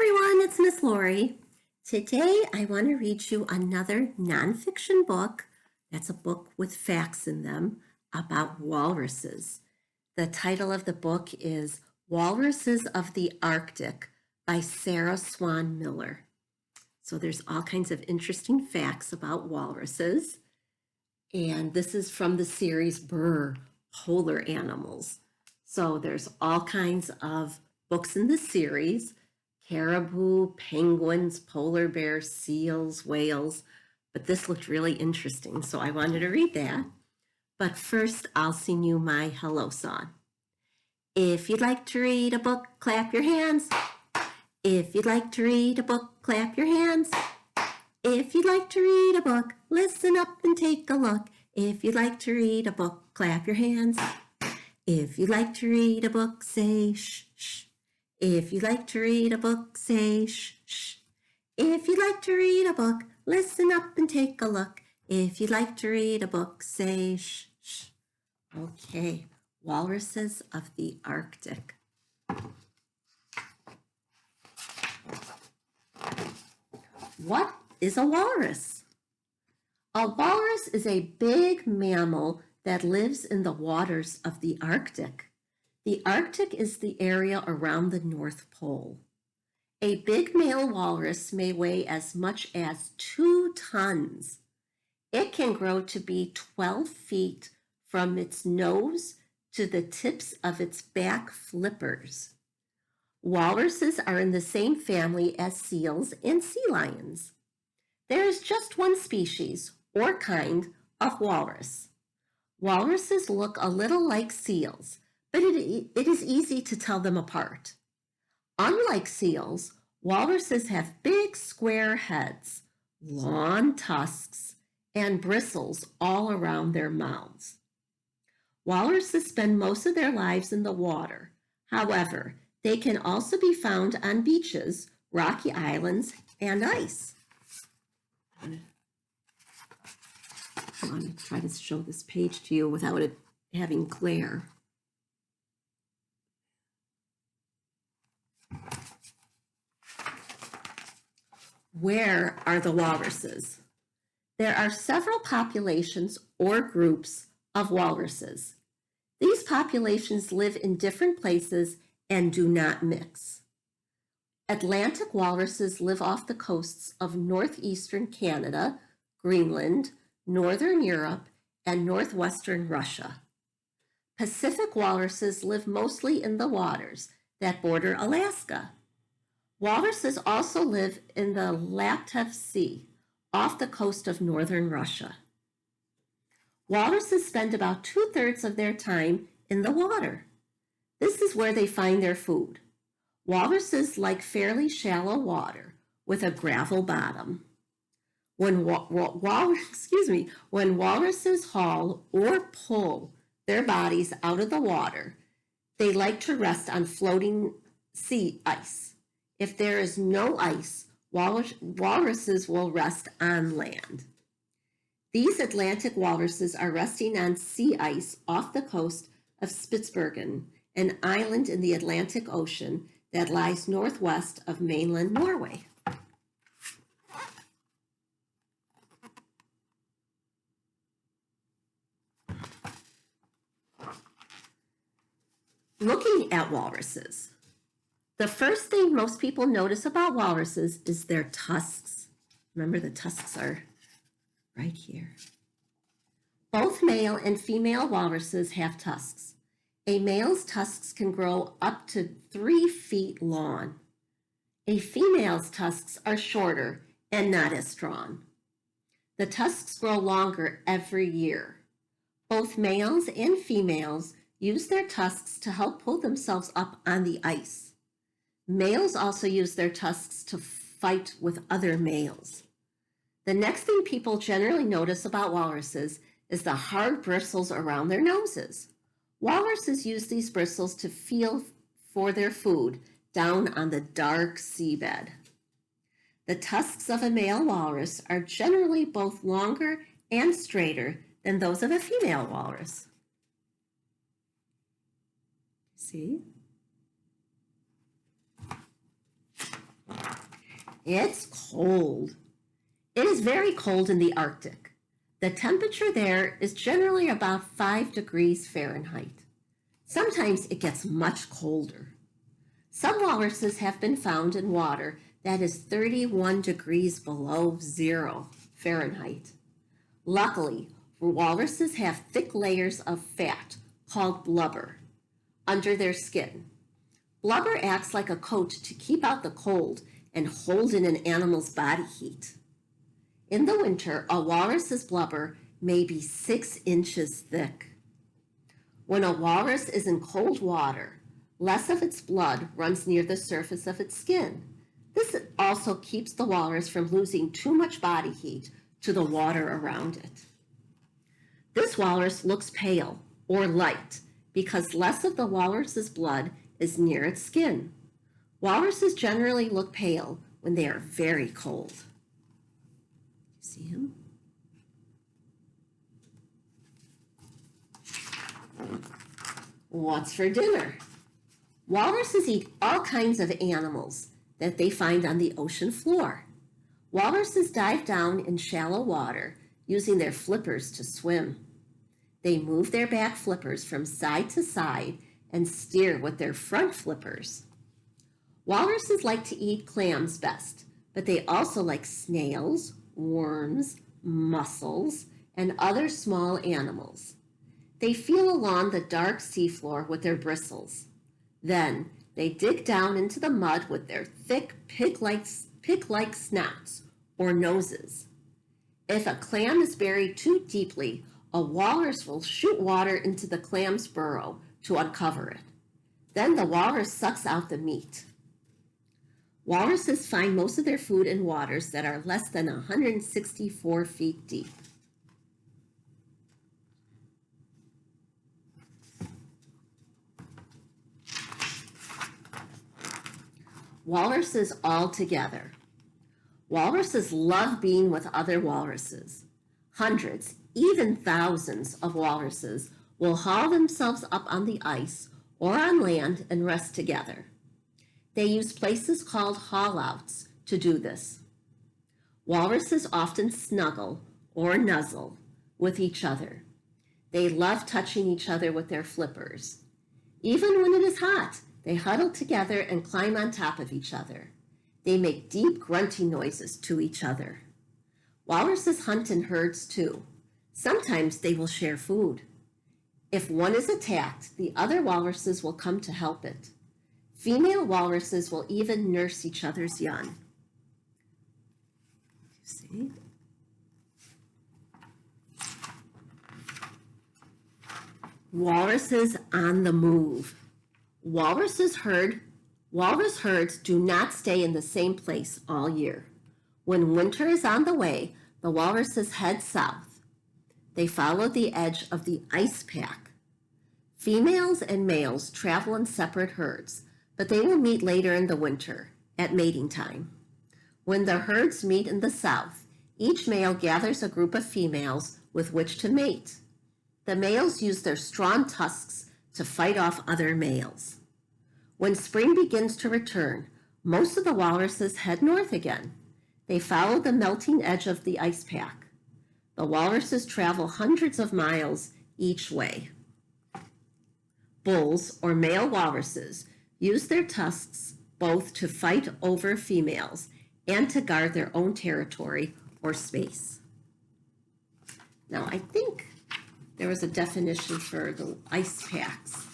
everyone, it's Miss Lori. Today I want to read you another nonfiction book. That's a book with facts in them about walruses. The title of the book is Walruses of the Arctic by Sarah Swan Miller. So there's all kinds of interesting facts about walruses. And this is from the series Brr, Polar Animals. So there's all kinds of books in the series: caribou, penguins, polar bears, seals, whales. But this looked really interesting, so I wanted to read that. But first, I'll sing you my hello song. If you'd like to read a book, clap your hands. If you'd like to read a book, clap your hands. If you'd like to read a book, listen up and take a look. If you'd like to read a book, clap your hands. If you'd like to read a book, say shh, shh. If you'd like to read a book, say shh, shh. If you'd like to read a book, listen up and take a look. If you'd like to read a book, say shh, shh. Okay, walruses of the Arctic. What is a walrus? A walrus is a big mammal that lives in the waters of the Arctic. The Arctic is the area around the North Pole. A big male walrus may weigh as much as 2 tons. It can grow to be 12 feet from its nose to the tips of its back flippers. Walruses are in the same family as seals and sea lions. There is just one species, or kind, of walrus. Walruses look a little like seals, but it is easy to tell them apart. Unlike seals, walruses have big square heads, long tusks, and bristles all around their mouths. Walruses spend most of their lives in the water. However, they can also be found on beaches, rocky islands, and ice. I want to try to show this page to you without it having glare. Where are the walruses? There are several populations or groups of walruses. These populations live in different places and do not mix. Atlantic walruses live off the coasts of northeastern Canada, Greenland, northern Europe, and northwestern Russia. Pacific walruses live mostly in the waters that border Alaska. Walruses also live in the Laptev Sea, off the coast of northern Russia. Walruses spend about 2/3 of their time in the water. This is where they find their food. Walruses like fairly shallow water with a gravel bottom. When walruses haul or pull their bodies out of the water, they like to rest on floating sea ice. If there is no ice, walruses will rest on land. These Atlantic walruses are resting on sea ice off the coast of Spitsbergen, an island in the Atlantic Ocean that lies northwest of mainland Norway. Looking at walruses, the first thing most people notice about walruses is their tusks. Remember, the tusks are right here. Both male and female walruses have tusks. A male's tusks can grow up to 3 feet long. A female's tusks are shorter and not as strong. The tusks grow longer every year. Both males and females use their tusks to help pull themselves up on the ice. Males also use their tusks to fight with other males. The next thing people generally notice about walruses is the hard bristles around their noses. Walruses use these bristles to feel for their food down on the dark seabed. The tusks of a male walrus are generally both longer and straighter than those of a female walrus. See? It's cold. It is very cold in the Arctic. The temperature there is generally about 5 degrees Fahrenheit. Sometimes it gets much colder. Some walruses have been found in water that is 31 degrees below zero Fahrenheit. Luckily, walruses have thick layers of fat called blubber under their skin. Blubber acts like a coat to keep out the cold and hold in an animal's body heat. In the winter, a walrus's blubber may be 6 inches thick. When a walrus is in cold water, less of its blood runs near the surface of its skin. This also keeps the walrus from losing too much body heat to the water around it. This walrus looks pale or light because less of the walrus's blood is near its skin. Walruses generally look pale when they are very cold. See him? What's for dinner? Walruses eat all kinds of animals that they find on the ocean floor. Walruses dive down in shallow water using their flippers to swim. They move their back flippers from side to side and steer with their front flippers. Walruses like to eat clams best, but they also like snails, worms, mussels, and other small animals. They feel along the dark seafloor with their bristles. Then they dig down into the mud with their thick pig-like snouts or noses. If a clam is buried too deeply, a walrus will shoot water into the clam's burrow to uncover it. Then the walrus sucks out the meat. Walruses find most of their food in waters that are less than 164 feet deep. Walruses all together. Walruses love being with other walruses. Hundreds, even thousands of walruses will haul themselves up on the ice or on land and rest together. They use places called haul-outs to do this. Walruses often snuggle or nuzzle with each other. They love touching each other with their flippers. Even when it is hot, they huddle together and climb on top of each other. They make deep grunting noises to each other. Walruses hunt in herds too. Sometimes they will share food. If one is attacked, the other walruses will come to help it. Female walruses will even nurse each other's young. See? Walruses on the move. Walrus herds do not stay in the same place all year. When winter is on the way, the walruses head south. They follow the edge of the ice pack. Females and males travel in separate herds, but they will meet later in the winter, at mating time. When the herds meet in the south, each male gathers a group of females with which to mate. The males use their strong tusks to fight off other males. When spring begins to return, most of the walruses head north again. They follow the melting edge of the ice pack. The walruses travel hundreds of miles each way. Bulls, or male walruses, use their tusks both to fight over females and to guard their own territory or space. Now, I think there was a definition for the ice packs.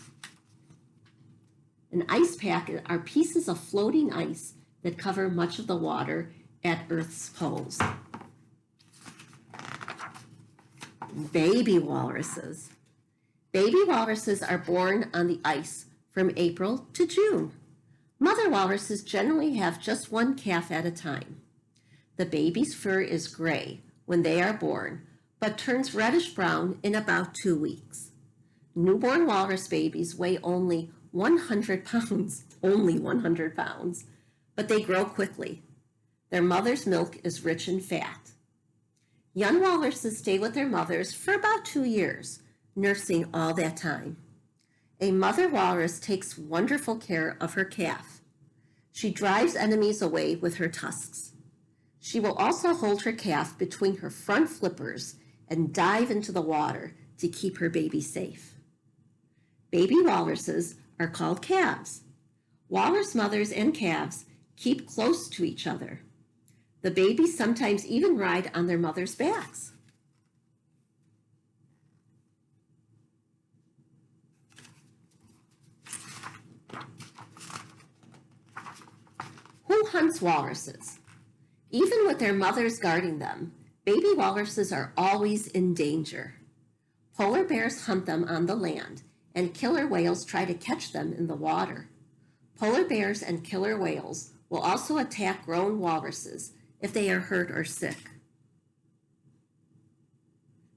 An ice pack are pieces of floating ice that cover much of the water at Earth's poles. Baby walruses. Baby walruses are born on the ice from April to June. Mother walruses generally have just one calf at a time. The baby's fur is gray when they are born, but turns reddish-brown in about 2 weeks. Newborn walrus babies weigh only 100 pounds, but they grow quickly. Their mother's milk is rich in fat. Young walruses stay with their mothers for about 2 years, nursing all that time. A mother walrus takes wonderful care of her calf. She drives enemies away with her tusks. She will also hold her calf between her front flippers and dive into the water to keep her baby safe. Baby walruses are called calves. Walrus mothers and calves keep close to each other. The babies sometimes even ride on their mothers' backs. Who hunts walruses? Even with their mothers guarding them, baby walruses are always in danger. Polar bears hunt them on the land, and killer whales try to catch them in the water. Polar bears and killer whales will also attack grown walruses if they are hurt or sick.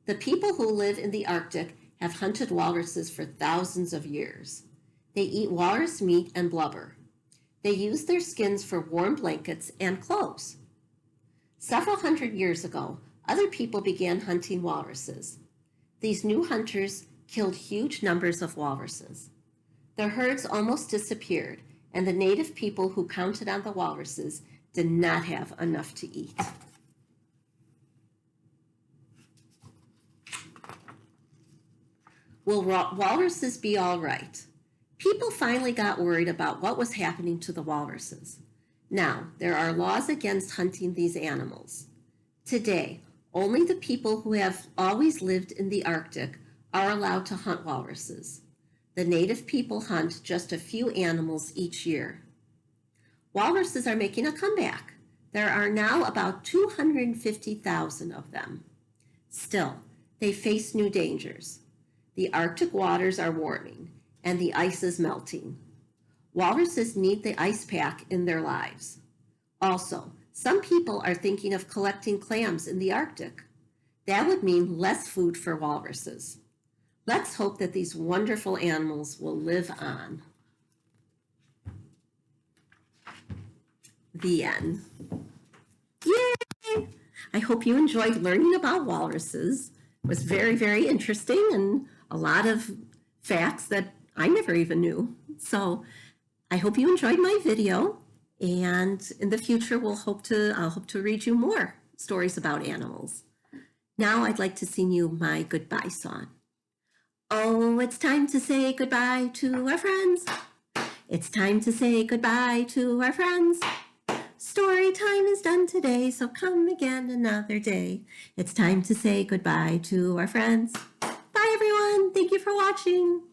The people who live in the Arctic have hunted walruses for thousands of years. They eat walrus meat and blubber. They use their skins for warm blankets and clothes. Several hundred years ago, other people began hunting walruses. These new hunters killed huge numbers of walruses. The herds almost disappeared, and the native people who counted on the walruses did not have enough to eat. Will walruses be all right? People finally got worried about what was happening to the walruses. Now, there are laws against hunting these animals. Today, only the people who have always lived in the Arctic are allowed to hunt walruses. The native people hunt just a few animals each year. Walruses are making a comeback. There are now about 250,000 of them. Still, they face new dangers. The Arctic waters are warming, and the ice is melting. Walruses need the ice pack in their lives. Also, some people are thinking of collecting clams in the Arctic. That would mean less food for walruses. Let's hope that these wonderful animals will live on. The end. Yay! I hope you enjoyed learning about walruses. It was very, very interesting and a lot of facts that I never even knew. So I hope you enjoyed my video, and in the future I'll hope to read you more stories about animals. Now I'd like to sing you my goodbye song. Oh, it's time to say goodbye to our friends. It's time to say goodbye to our friends. Story time is done today, so come again another day. It's time to say goodbye to our friends. Bye everyone, thank you for watching.